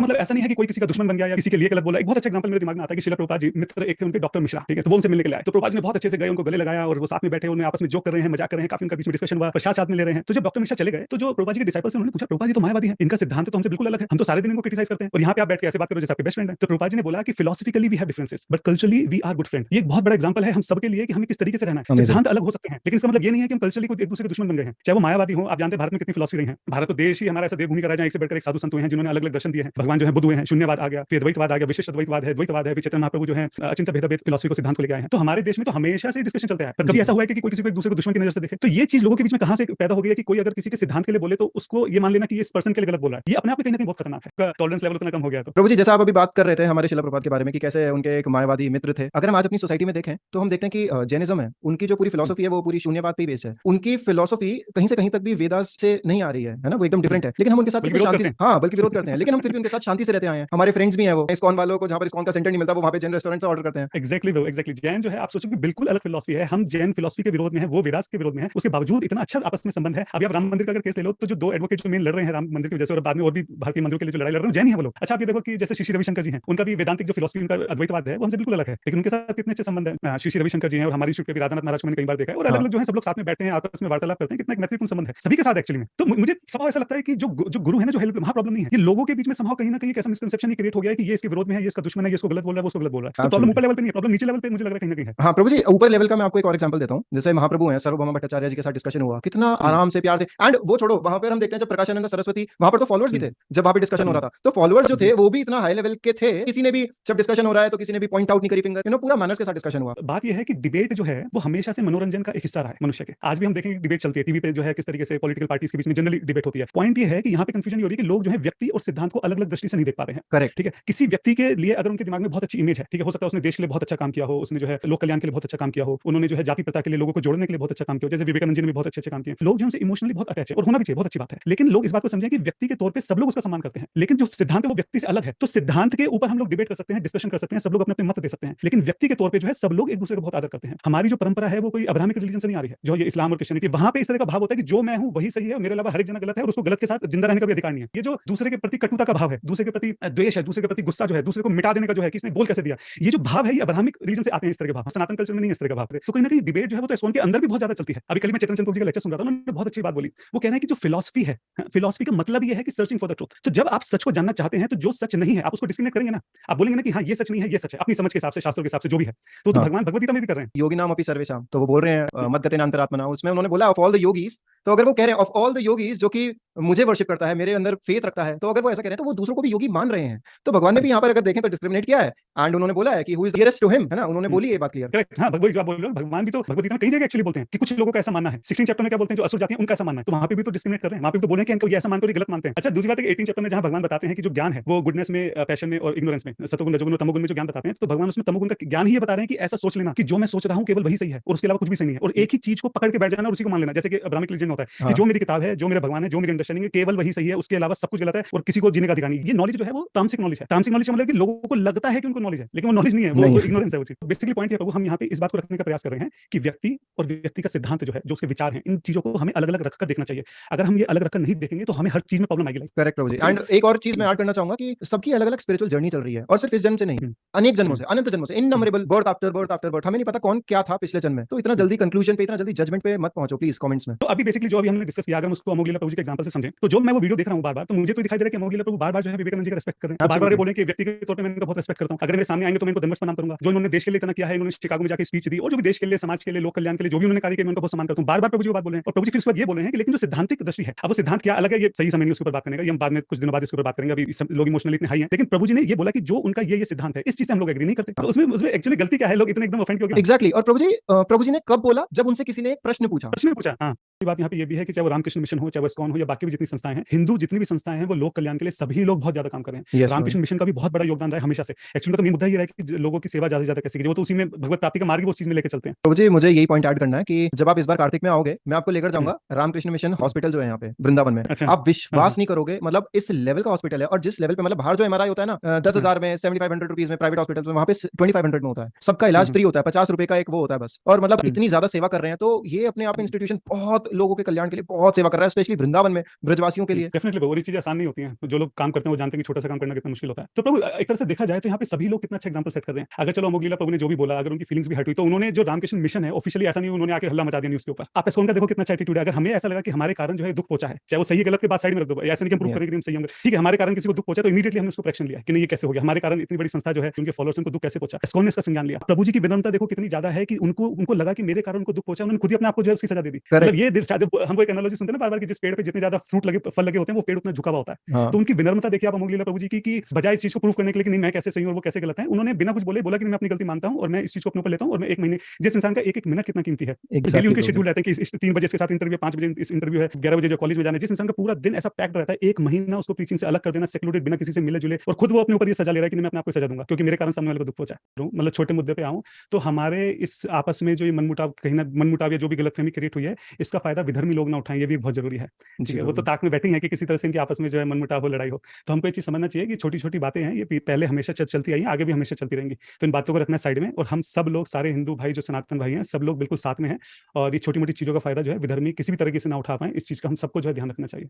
मतलब ऐसा नहीं है कि कोई किसी का दुश्मन बन गया या किसी के लिए गलत बोला। एक बहुत अच्छा एग्जांपल मेरे दिमाग में आता है कि श्रील प्रभुपाद जी मित्र एक थे उनके डॉक्टर मिश्रा, ठीक है, तो वो उनसे मिलने के लिए आए, तो प्रभुपाद जी ने बहुत अच्छे से गए, उनको गले लगाया और वो साथ में बैठे, उन्हें आपस में जोक कर रहे हैं, मजाक कर रहे हैं, काफी उनका बीच में डिस्कशन हुआ, प्रसाद साथ में ले रहे हैं। तो जब डॉक्टर मिश्रा चले गए तो जो प्रभुपाद जी के डिसाइपल्स हैं उन्होंने पूछा, प्रभुपाद जी तो मायावादी हैं, इनका सिद्धांत तो हमसे बिल्कुल अलग है, हम तो सारे दिन इनको क्रिटिसाइज करते हैं और यहाँ पे आप बैठ के ऐसे बात करो जैसे आपके बेस्ट फ्रेंड है। तो प्रभुपाद जी ने बोला कि philosophically we have differences but culturally we are good friend. ये एक बहुत बड़ा एग्जांपल है हम सबके लिए कि हमें किस तरीके से रहना है। सिद्धांत अलग हो सकते हैं लेकिन इसका मतलब ये नहीं है कि हम कल्चरली एक दूसरे के दुश्मन बन गए हैं। चाहे वो मायावादी हो, आप जानते हैं भारत में कितनी फिलोसफी रही है। भारत तो देश ही हमारा ऐसा देवभूमि का राजा, एक से बढ़कर एक साधु संत हुए हैं जिन्होंने अलग अलग दर्शन दिए हैं। भगवान जो है बुद्ध हुए हैं, शून्यवाद आ गया, फिर द्वैतवाद आ गया, विशिष्ट द्वैतवाद है, द्वैतवाद है, फिर चैतन्य महाप्रभु जो है अचिंत्य भेद फिलोसफी को सिद्धांत को लेके आए हैं। तो हमारे देश में तो हमेशा से डिस्कशन चलता है, पर कभी ऐसा हुआ है कि कोई किसी को एक दूसरे को दुश्मन की नजर से देखे। तो ये चीज लोगों के बीच में कहां से पैदा हो गई है कि कोई अगर किसी के सिद्धांत के लिए बोले तो उसको ये मान लेना कि इस पर्सन के लिए गलत बोल रहा है। ये अपने आप में कहीं ना कहीं बहुत खतरनाक है, टॉलरेंस लेवल उतना कम हो गया। तो प्रभु जी, जैसा आप अभी बात कर रहे थे हमारे शिला प्रभात के बारे में कि कैसे उनके एक मायावादी मित्र थे, अगर हम आज अपनी सोसाइटी में देखें तो हम देखते हैं कि जैनिज्म है, उनकी जो पूरी फिलोसफी है वो पूरी शून्यवाद पे बेस्ड है। उनकी फिलोसफी कहीं से कहीं तक भी वेदास से नहीं आ रही है ना, वो एकदम डिफरेंट है, लेकिन हम उनके साथ बल्कि कितने विरोध शांति करते से, हैं। हाँ बल्कि विरोध करते हैं, लेकिन हम फिर भी उनके साथ शांति से रहते आए हैं। हमारे फ्रेंड्स भी हैं, वो इस्कॉन वालों को जहाँ पर इस्कॉन का सेंटर नहीं मिलता वो वहाँ पे जैन रेस्टोरेंट से ऑर्डर करते हैं। एग्जैक्टली जैन जो है आप सोचो कि बिल्कुल अलग फिलोसफी है, हम जैन फिलोसफी के विरोध में है, वो वेदास के विरोध में है, उसके बावजूद इतना अच्छा आपस में संबंध है। अभी आप राम मंदिर का अगर केस ले लो तो जो दो एडवोकेट जो मेन लड़ रहे हैं राम मंदिर की वजह से और बाद में और भी भारतीय मंदिरों के लिए जो लड़ाई लड़ रहे हैं जैन ही है वो लोग। अच्छा आप ये देखो कि जैसे श्री रविशंकर जी हैं, उनका भी वेदांतिक जो फिलोसफी उनका अद्वैतवाद है वो हमसे बिल्कुल अलग है, लेकिन उनके साथ कितने अच्छे संबंध है। श्री रविशंकर जी हैं और हमारी के राधानाथ महाराज को मैंने कई बार देखा है और अलग हाँ अलग जो है सब लोग साथ में बैठते हैं, आपस में वार्तालाप करते हैं, कितना एक मैत्रीपूर्ण संबंध है सभी के साथ एक्चुअली में। तो मुझे स्वभाव ऐसा लगता है कि जो गुरु है ना, जो हेल्प वहाँ प्रॉब्लम नहीं है, ये लोगों के बीच में संभव कहीं ना कहीं ऐसा मिसकंसेप्शन क्रिएट हो गया है कि ये इसके विरोध में है, ये इसका दुश्मन है, ये इसको गलत बोल रहा है, वो उसको गलत बोल रहा है। तो प्रॉब्लम ऊपर एब्सोल्युटली। लेवल पे नहीं है, प्रॉब्लम नीचे लेवल पे मुझे लग रहा है कहीं ना कहीं है। हाँ प्रभु जी, ऊपर लेवल का मैं आपको एक और एग्जांपल देता हूँ। जैसे महाप्रभु हैं, सार्वभौम भट्टाचार्य जी के साथ डिस्कशन हुआ, कितना आराम से प्यार से, एंड वो छोड़ो, वहां पर हम देखते हैं जब प्रकाशानंद सरस्वती, वहां पर तो फॉलोअर्स भी थे जब वहां पे डिस्कशन हो रहा था, तो फॉलोअर्स जो थे वो भी इतना हाई लेवल के थे, किसी ने भी जब डिस्कशन हो रहा है तो किसी ने भी पॉइंट आउट नहीं करी फिंगर, पूरा मैनर्स के साथ डिस्कशन हुआ। बात यह है कि डिबेट जो है वो हमेशा से मनोरंजन का एक हिस्सा रहा है मनुष्य के। आज भी हम देखेंगे डिबेट चलती है टीवी पे, जो है किस तरीके से पॉलिटिकल पार्टीज के बीच में जनरली डिबेट होती है। पॉइंट ये है कि यहाँ पे कंफ्यूजन ये हो रही है कि लोग जो है व्यक्ति और सिद्धांत को अलग अलग दृष्टि से नहीं देख पा रहे हैं। करेक्ट। ठीक है, किसी व्यक्ति के लिए अगर उनके दिमाग में बहुत अच्छी इमेज है, ठीक है, हो सकता है उसने देश के लिए बहुत अच्छा काम किया हो, उसने जो है लोक कल्याण के लिए बहुत अच्छा काम किया हो, उन्होंने जो है जाति प्रथा के लिए लोगों को जोड़ने के लिए बहुत अच्छा काम किया हो, जैसे विवेकानंद जी ने भी बहुत अच्छे काम किए। लोग जो उनसे इमोशनली बहुत अटैच है और होना भी चाहिए, बहुत अच्छी बात है, लेकिन लोग इस बात को समझें कि व्यक्ति के तौर पे सब लोग उसका सम्मान करते हैं, लेकिन जो सिद्धांत है वो व्यक्ति से अलग है। तो सिद्धांत के ऊपर हम लोग डिबेट कर सकते हैं, डिस्कशन कर सकते हैं, सब लोग अपने अपने मत दे सकते हैं, लेकिन व्यक्ति के तौर पे जो है सब लोग एक दूसरे को बहुत आदर करते हैं। हमारी जो परंपरा है वो कोई अब्राहमिक रिलीजन से नहीं आ रही है, जो ये इस्लाम और क्रिश्चियनिटी, वहां पे इस तरह का भाव होता है कि जो मैं हूं वही सही है और मेरे अलावा हर एक जना गलत है और उसको गलत के साथ जिंदा रहने का भी अधिकार नहीं है। ये जो दूसरे के प्रति कटुता का भाव है, दूसरे के प्रति द्वेष है, दूसरे के प्रति गुस्सा जो है, दूसरे को मिटा देने का जो है, किसने बोल कैसे दिया, ये जो भाव है ये अब्राहमिक रिलीजन से आते हैं, इस तरह के भाव सनातन कल्चर में नहीं है, इस तरह का भाव। तो कहीं ना कहीं डिबेट जो है वो तो इस्कॉन के अंदर भी बहुत ज्यादा चलती है। अभी कल मैं चेतन चंद्र जी का लेक्चर सुन रहा था, उन्होंने बहुत अच्छी बात बोली। वो कह रहे हैं कि जो फिलोसफी है, फिलोसफी का मतलब ये है कि सर्चिंग फॉर द ट्रूथ। तो जब आप सच को जानना चाहते हैं तो जो सच नहीं है आप उसको डिस्क्रिमिनेट करेंगे ना, आप बोलेंगे ना कि हाँ ये सच नहीं है, ये सच है, अपनी समझ के हिसाब से, शास्त्रों के हिसाब से जो भी है। तो हाँ, भगवान भगवत गीता में भी कर रहे हैं। योगी नाम अपनी सर्वेशाम, तो वो बोल रहे हैं मत गते अंतरात्मना, उसमें उन्होंने बोला ऑफ ऑल द योगीज। तो अगर वो कह रहे हैं ऑफ ऑल द योगीज जो कि मुझे वर्शिप करता है, मेरे अंदर फेथ रखता है, तो अगर वो ऐसा कह रहे हैं तो वो दूसरों को भी योगी मान रहे हैं। तो भगवान ने भी यहाँ पर अगर देखें तो डिस्क्रिमिनेट किया है, एंड उन्होंने बोला है कि who is nearest to him, है ना, उन्होंने बोली ये बात क्लियर। करेक्ट, हाँ भगवत गीता बोल रहे हो, भगवान भी तो भगवत गीता में कई जगह एक्चुअली बोलते हैं कि कुछ लोगों का ऐसा मानना है। 16 चैप्टर में क्या बोलते हैं, जो असुर जाति है उनका ऐसा मानना है, तो वहां पे भी तो डिस्क्रिमिनेट कर रहे हैं, वहां पे भी तो बोल रहे हैं कि इनको ये ऐसा मानते हैं और ये गलत मानते हैं। अच्छा दूसरी बात है कि 18 चैप्टर में जहां भगवान बताते हैं कि जो ज्ञान है वो गुडनेस में, पैशन में और इग्नोरेंस में, सतोगुण रजोगुण और तमोगुण में जो ज्ञान बताते हैं, तो भगवान उसमें तमोगुण का ज्ञान ही ये बता रहे हैं कि ऐसा सोच लेना कि जो मैं सोच रहा हूँ केवल वही सही है और उसके अलावा कुछ भी सही नहीं है, और एक ही चीज को पकड़ के बैठ जाना और उसी को मान लेना, जैसे कि अब्राहमिक रिलीजन होता है कि जो मेरी किताब है, जो मेरा भगवान है, जो मेरी अंडरस्टैंडिंग है, केवल वही सही है, उसके अलावा सब कुछ गलत है और किसी को जीने का अधिकार नहीं। ये नॉलेज जो है वो तामसिक नॉलेज है। तामसिक नॉलेज का मतलब कि लोगों को लगता है कि उनको नॉलेज है, लेकिन वो नॉलेज नहीं है, वो इग्नोरेंस है वो चीज। बेसिकली पॉइंट है प्रभु, हम यहाँ पे इस बात को रखने का प्रयास कर रहे हैं कि व्यक्ति और व्यक्ति का सिद्धांत जो है, जो उसके विचार हैं, इन चीजों को हमें अलग अलग रखकर देखना चाहिए। अगर हम ये अलग रखकर नहीं देखेंगे तो हमें हर चीज में प्रॉब्लम आएगी। Correct Prabhu ji. एंड एक और चीज मैं ऐड करना चाहूंगा कि सबकी अलग अलग स्पिरिचुअल जर्नी चल रही है, और सिर्फ इस जन्म से नहीं, अनेक जन्मों से, अनंत जन्मों से, innumerable birth after birth after birth, हमें नहीं पता कौन क्या था पिछले जन्म में। तो इतना जल्दी कंक्लूजन पे, इतना जल्दी जजमेंट पे मत पहुंचो प्लीज कमेंट्स में। तो अभी बेसिकली जो अभी हमने डिस्कस किया, अगर हम उसको अमोघ लीला प्रभु जी के एग्जांपल से समझें, तो जो मैं वो वीडियो देख रहा हूँ बार बार, तो मुझे तो दिखाई दे रहा है कि अमोघ लीला प्रभु बार बार जो है विवेकानंद जी का रिस्पेक्ट कर रहे हैं, बार बार बोले कि व्यक्ति के तौर पे मैं इनका बहुत रिस्पेक्ट करता हूँ, अगर मेरे सामने आएंगे तो मैं इनको दंडवत प्रणाम करूंगा। जो इन्होंने देश के लिए इतना किया है, इन्होंने शिकागो में जाकर स्पीच दी और जो भी देश के लिए, समाज के लिए, लोक कल्याण के लिए जो भी उन्होंने कार्य किया, मैं उनको बहुत सम्मान करता हूँ। बार बार प्रभु जी बात बोल रहे हैं और प्रभु जी फिर उसके बाद ये बोल रहे हैं कि लेकिन जो सिद्धांतिक दृष्टि है, अब वो सिद्धांत क्या अलग है, ये सही समय नहीं उसके ऊपर बात करने का, ये हम बाद में कुछ दिनों बाद इसके ऊपर बात करेंगे, अभी लोग इमोशनली इतने हाई हैं। लेकिन प्रभु जी ने ये बोला कि जो उनका ये सिद्धांत है, इस चीज से हम लोग एग्री नहीं करते, तो उसमें एक्चुअली गलती क्या है, लोग इतने एकदम ऑफेंड क्यों हो गए। एग्जैक्टली। और प्रभु जी ने कब बोला, जब उनसे किसी ने एक प्रश्न पूछा। प्रश्न में पूछा, हाँ। बात यहाँ पे ये भी है कि चाहे वो रामकृष्ण मिशन हो, चाहे वो इस्कॉन हो, या बाकी भी जितनी संस्थाएं हैं, हिंदू जितनी भी संस्थाएं हैं, वो लोक कल्याण के लिए सभी लोग बहुत ज्यादा काम कर रहे हैं। Yes, रामकृष्ण मिशन का भी बहुत बड़ा योगदान रहा है हमेशा से। एक्चुअली तो मेन मुद्दा ये है कि लोगों की सेवा ज्यादा से ज्यादा कैसे की, वो तो उसी में भगवत प्राप्ति का मार्ग वो चीज में लेकर चलते हैं। प्रभु जी, मुझे यही पॉइंट ऐड करना है कि जब आप इस बार कार्तिक में आओगे, मैं आपको लेकर जाऊंगा रामकृष्ण मिशन हॉस्पिटल जो है यहाँ पे वृंदावन में। अच्छा, आप विश्वास नहीं करोगे, मतलब इस लेवल का हॉस्पिटल है, और जिस लेवल पे, मतलब बाहर जो एमआरआई होता है ना 10,000 में, 7500 रुपीज में प्राइवेट हॉस्पिटल में, वहाँ पे 2500 में होता है। सबका इलाज फ्री होता है, 50 रुपए का एक वो होता है बस, और मतलब इतनी ज्यादा सेवा कर रहे हैं, तो ये अपने आप में इंस्टीट्यूशन बहुत लोगों के के कल्याण के लिए बहुत सेवा कर रहा है, स्पेशली वृंदावन में ब्रजवासियों के लिए। डेफिनेटली वो चीजें आसान नहीं होती हैं। जो लोग काम करते हैं वो जानते हैं कि छोटा सा काम करना कितना मुश्किल होता है। तो प्रभु एक तरह से देखा जाए तो यहाँ पे सभी लोग कितना अच्छा एग्जाम्पल सेट कर रहे हैं। अगर चलो अमोघ लीला प्रभु ने जो भी बोला, अगर उनकी फीलिंग्स भी हर्ट हुई, तो उन्होंने जो रामकृष्ण मिशन है ऑफिशियली ऐसा नहीं उन्होंने आके हल्ला मचा दिया न्यूज़ के ऊपर। आप इसको उनका देखो कितना अच्छा एटीट्यूड है। अगर हमें ऐसा लगा कि हमारे कारण जो है दुख पहुंचा है, चाहे वो सही गलत के बाद साइड में रख दो, ऐसा नहीं कि हम प्रूव Yeah. करेंगे कि हम सही होंगे, ठीक है, हमारे कारण किसी को दुख पहुंचा तो इमीडिएटली हमने उसको एक्शन लिया कि नहीं ये कैसे हो गया, हमारे कारण इतनी बड़ी संस्था जो है उनके फॉलोअर्स उनको दुख कैसे पहुंचा, इस्कॉन ने इसका संज्ञान लिया। प्रभु जी की विनम्रता देखो कितनी ज्यादा है कि उनको लगा कि मेरे कारण उनको दुख पहुंचा, उन्होंने खुद ही अपने आप को जो है उसकी सजा दे दी। मतलब करेक्ट। ये शायद हमको एक एनालॉजी सुनते हैं ना बार बार कि जिस पेड़ पे जितने ज्यादा फ्रूट लगे फल लगे होते हैं वो पेड़ उतना झुका हुआ होता है। हाँ। तो उनकी विनम्रता देखिए आप अमोघ लीला प्रभु जी की कि बजाय इस चीज को प्रूव करने के लिए कि नहीं मैं कैसे सही हूं और वो कैसे गलत है, उन्होंने बिना कुछ बोले बोला कि मैं अपनी गलती मानता हूं और मैं इस चीज को अपने ऊपर लेता हूं और मैं 1 महीने, जिस इंसान का एक मिनट कितना कीमती है, डेली एग्जैक्टली उनके प्रभु जी। शेड्यूल रहते हैं कि इस 3 बजे इसके साथ इंटरव्यू, 5 बजे इस इंटरव्यू है, 11 बजे जो कॉलेज में जाना है, जिस इंसान का पूरा दिन ऐसा पैक्ड रहता है, 1 महीना उसको प्रीचिंग से अलग कर देना, सेक्लूडेड, बिना किसी से मिले जुले, और खुद वो अपने ऊपर ये सजा ले रहा है कि नहीं मैं अपने आप को सजा दूंगा क्योंकि मेरे कारण सामने वाले को दुख पहुंचा है। मतलब छोटे मुद्दे पे आऊं तो हमारे इस आपस में जो ये मनमुटाव कहीं ना मनमुटाव या जो भी गलतफहमी क्रिएट हुई है, इसका फायदा विधर्मी लोग ना उठाएं, ये भी बहुत जरूरी है। ठीक जी है, वो प्रभु तो जी। ताक में बैठे ही हैं कि किसी तरह से इनकी आपस में जो है मनमुटाव हो, लड़ाई हो। तो हमको ये चीज समझना चाहिए कि छोटी छोटी बातें हैं, ये पहले हमेशा चलती आई हैं, आगे भी हमेशा चलती रहेंगी। तो इन बातों को रखना साइड में, और हम सब लोग, सारे हिंदू भाई जो सनातन भाई हैं, सब लोग बिल्कुल साथ में हैं, और ये छोटी मोटी चीजों का फायदा जो है विधर्मी किसी भी तरीके से ना उठा पाए, इस चीज का हम सबको जो है ध्यान रखना चाहिए।